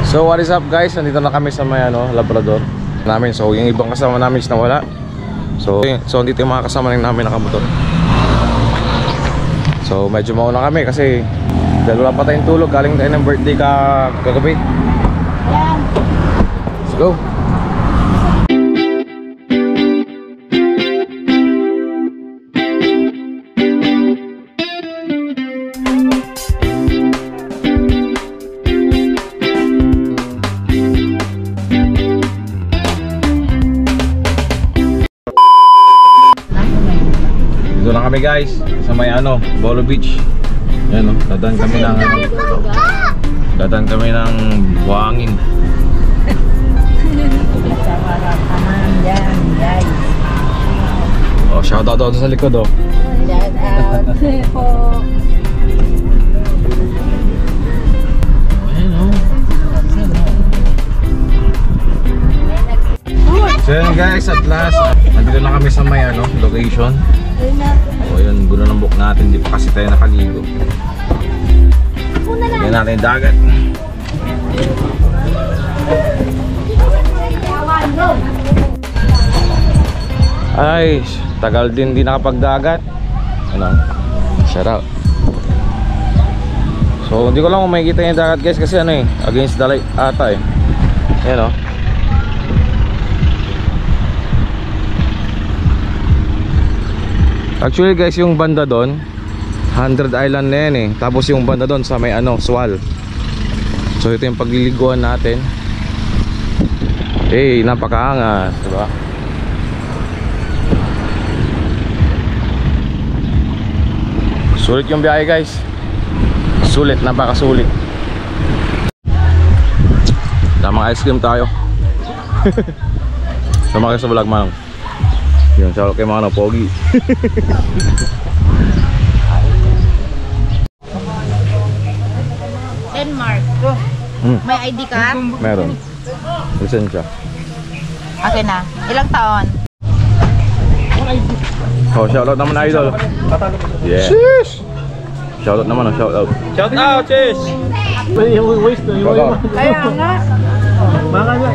So what is up guys, nandito na kami sa may Labrador namin. So yung ibang kasama namin is nawala. So dito yung mga kasama namin nakamotor. So medyo mauna kami kasi dahil wala pa tayong tulog. Galing tayo ng birthday kagabi. Let's go. Dito na kami guys sa may Bolo Beach. Yan dadaan kami ng buhangin. Oh, shout out sa likod oh. Shout out po. So yun guys, at last nandito na kami sa may location. O yun, gulo ng book natin, di pa kasi tayo nakaligo. Tignan natin yung dagat. Ay, tagal din di nakapagdagat. Shout out. So hindi ko lang kung makikita yung dagat guys kasi against the light ata eh. Ayan Actually guys, yung banda doon 100 Island na yan eh. Tapos yung banda doon sa may Swal. So ito yung pagliliguan natin. Napakaangas, diba? Sulit yung biyahe guys. Sulit, napakasulit. Tamang ice cream tayo. Sama kayo sa vlog manong. Yun, shout out kay mga pogi. Denmark. May ID ka? Meron. Lisensya. Okay na. Ilang taon? Oh, shout out naman idol. Yeah. Sheesh. Shout out naman, shout out. Shout out, sis. Yung waste na, yung Kaya nga. Baka nga.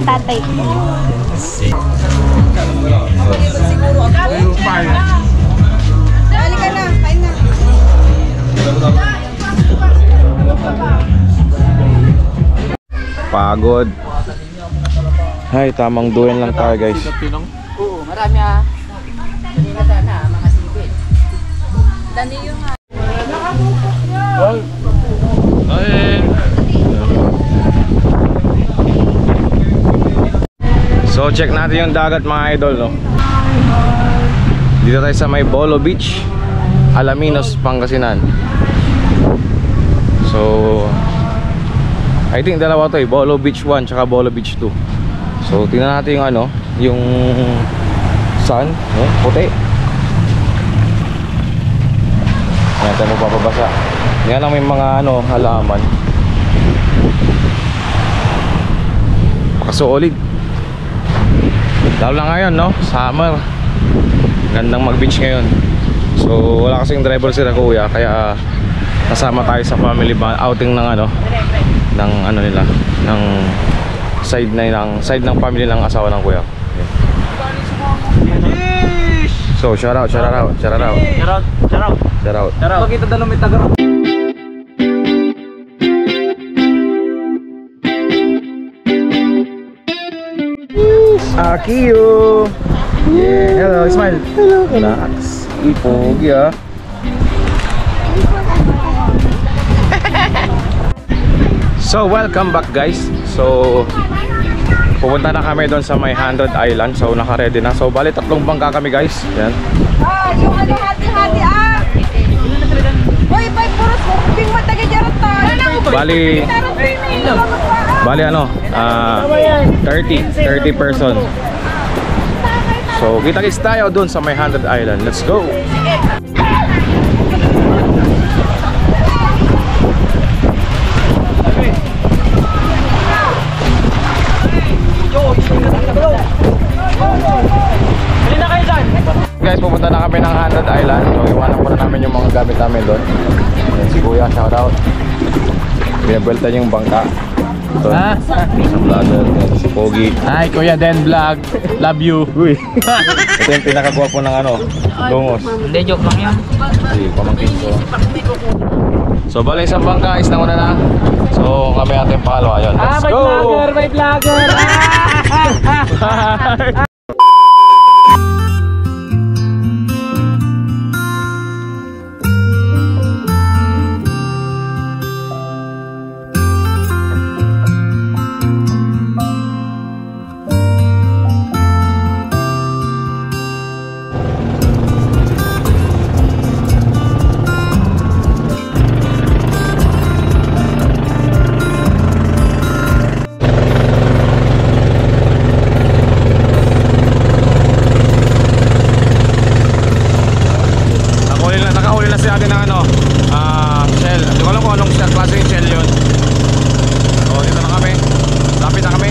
Tatay. Dali ka na, kain na. Pagod. Ay, tamang duyan lang tayo guys. Oo, marami Dali na sana, mga sipit. Dali yung So check natin yung dagat mga idol Dito tayo sa may Bolo Beach, Alaminos, Pangasinan. So I think dalawa to Bolo Beach 1 tsaka Bolo Beach 2. So tingnan natin yung yung sun, puti. Yan tayo mapapabasa. Yan lang may mga halaman. Makasolid. Lalo lang ngayon summer. Gandang mag beach ngayon. So wala kasing driver sila kuya, kaya kasama tayo sa family outing ng ng nila, ng side ng family ng asawa ng kuya. So shout out. Makita dalong may taga. Akiyo. Yeah, hello, smile. Hello, relax. Ipogi So welcome back guys. So pupunta na kami doon sa may 100 Island. So naka-ready na. So bali 3 bangka kami guys. Yan. Yung hati-hati Hoy, bay puros mo ping matagajarot tayo. Bali 30 person. So kita-kits tayo doon sa may 100 Island. Let's go. Guys, pupunta na kami ng 100 Island. So iwanan po na namin yung mga gamit namin doon. Yan si Kuya, shout out. Binabelta niya yung bangka. Ito, isang vlogger. Yan si Pogi. Hi, Kuya Den Vlog. Love you. Uy. Ito yung pinakagwapo ng ano, Lungos. Hindi, joke lang yun. Si pamangkin ko. So bali isang bangka is na na. So kami ating pangalawa. Ayun, let's May go! vlogger, may vlogger. Nakahuli na si atin ng ano, shell. Hindi ko alam kung anong klaseng shell yun. So dito na kami. Lapit na kami.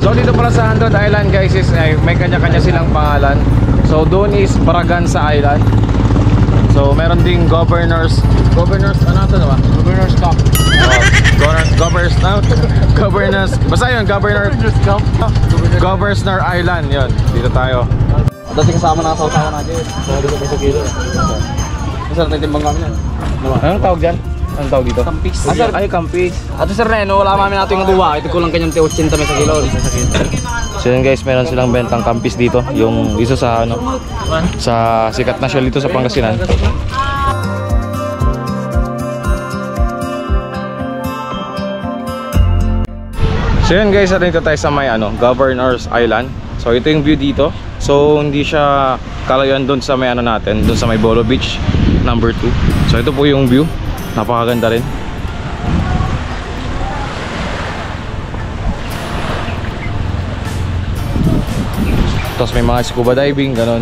So dito pala sa 100 Island guys is may kanya-kanya silang pangalan. So doon is Braganza Island. So meron ding Governor's ano ito ba? Governor's Cup. Governor's basta yun, Governor Island yun. Dito tayo. Dating kasama na sa na dyan. So dito sa kilo. Masarap na timbang kami yan. Anong tawag dyan? Anong tawag dito? Kampis. Ay, kampis. Ato sir Reno, wala kami natin yung duwa. Ito ko lang kanyang 80 sa kilo. So yun guys, meron silang bentang kampis dito. Yung isa sa ano, sa sikat na shell dito sa Pangasinan. So yun guys, dito tayo sa may ano, Governor's Island. So ito yung view dito. So hindi siya kalayuan doon sa may ano natin, doon sa may Bolo Beach number 2. So ito po yung view. Napakaganda rin. Tapos may mga scuba diving, ganon.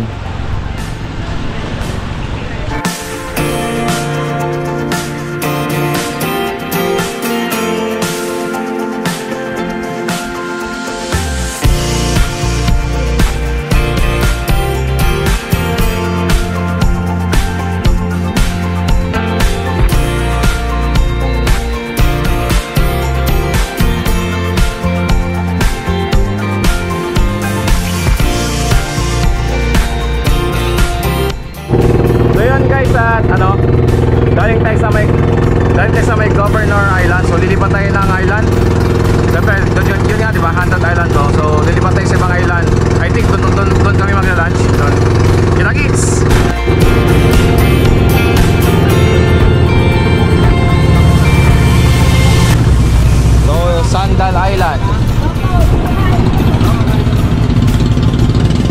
At ano, galing tayo sa may Governor Island. So lilipat tayo ng island. Siyempre, yun nga diba, 100 Island to. So lilipat tayo sa ibang island. I think doon kami magla-lunch. Kinagits! So Sandal Island.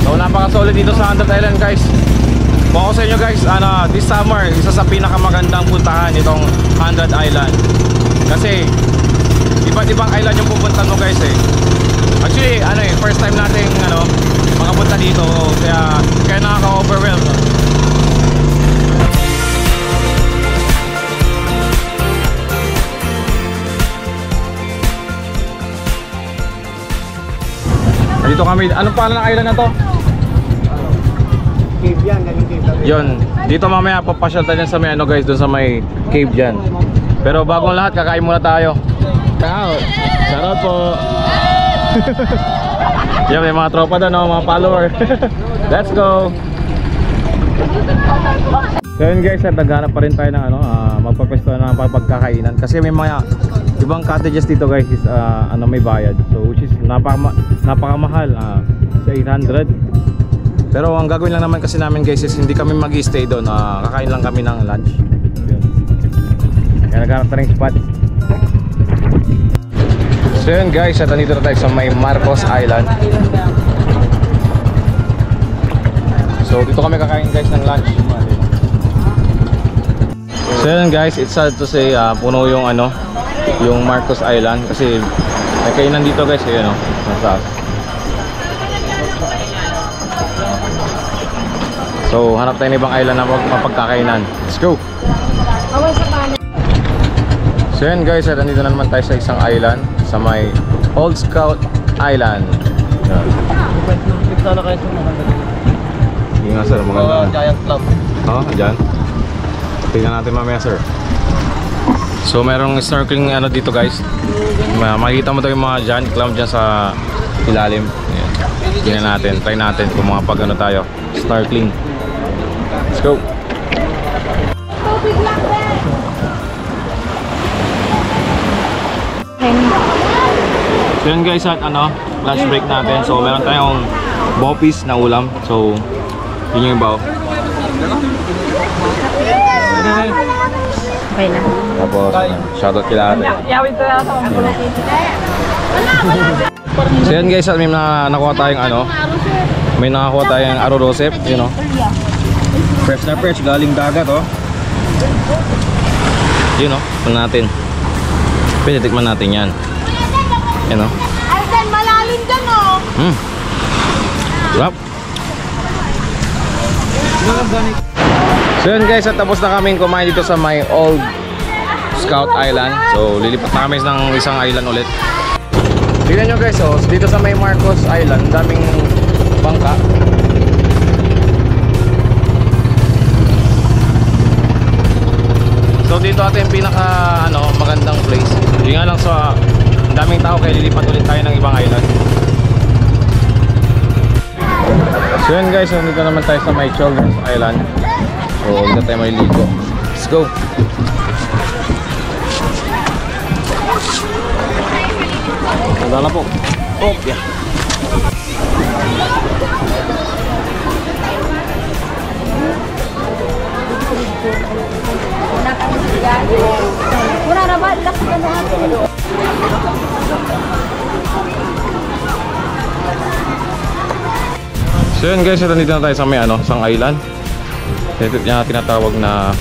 So napaka-solid dito sa 100 Island guys. Kung ako sa inyo guys, this summer, isa sa pinakamagandang puntahan itong 100 Island. Kasi iba't ibang island yung pupuntan mo guys eh. Actually, first time nating makapunta dito, kaya nakaka-overwhelm. Dito kami, anong pangalan ng island na to? Cave yan, galing cave. Yun, dito mamaya papasyal tayo sa may guys, doon sa may cave dyan. Pero bagong lahat, kakain muna tayo. Shoutout po. Yan, may mga tropa doon, mga follower. Let's go. So yun guys, naghanap pa rin tayo ng magpapesto ng pagkakainan. Kasi may mga ibang cottages dito guys is may bayad. So which is napakamahal, sa 800. Pero ang gagawin lang naman kasi namin guys is hindi kami mag-stay doon, kakain lang kami ng lunch. Yun. Kaya naghanap na rin spot. So yun guys, at nandito na tayo sa may Marcos Island. So dito kami kakain guys ng lunch. So yun guys, it's sad to say puno yung yung Marcos Island kasi may kainan dito guys, ayun nasa. So hanap tayo ng ibang island na mapagkakainan. Let's go! So yan guys, at nandito na naman tayo sa isang island, sa may Old Scout Island. Yan. Sana kayo sa mga Hindi nga sir, maganda. Giant club. Oo, dyan. Tingnan natin mamaya, sir. So merong snorkeling ano dito, guys. Makikita mo daw yung mga giant clam dyan sa ilalim. Ayan. Tingnan natin, try natin kung mga pag ano tayo, snorkeling. Let's go. So yun guys, at ano, lunch break natin. So meron tayong bopis na ulam. So yun yung iba. Okay na. Tapos shoutout kila ate. So yun guys, at may nakuha tayong ano, may nakakuha tayong arorosep, you know. Fresh na fresh, galing dagat, oh. Yun, oh, ito natin. Pwede tikman natin yan. Yan, oh. Arden, malalim dyan, oh. Sarap. So yun guys, at tapos na kaming kumain dito sa may Old Scout Island. So lilipat na kami ng isang island ulit. Tignan nyo guys, oh, dito sa may Marcos Island, daming bangka. So dito ate yung pinaka ano, magandang place. Hindi nga lang sa daming tao kaya lilipat ulit tayo ng ibang island. So yun guys, dito naman tayo sa may Children's Island. So dito tayo maliligo. Let's go! Tanda na po. Oh, yeah. Mura na ba? Laki ka na. So yun guys, nandito na tayo sa may ano, isang island. Ito yung tinatawag na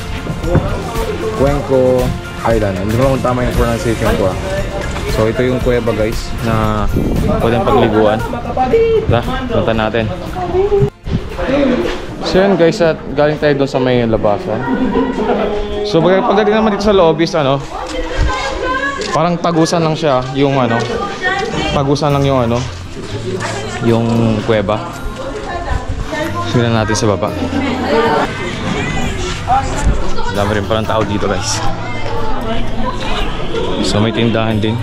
Cuenco Island. Hindi ko kung tama yung pronunciation ko. So ito yung kuweba guys na pwedeng pagliguan. Tara, punta natin. So yun guys, at galing tayo doon sa may labasan. So pagdating naman dito sa loob is ano, parang tagusan lang siya yung ano, tagusan lang yung ano, yung kuweba. Tingnan natin sa baba. Dami rin palang tao dito guys. So may tindahan din.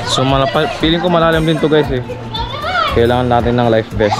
So feeling ko malalim din to guys eh. Kailangan natin ng life vest.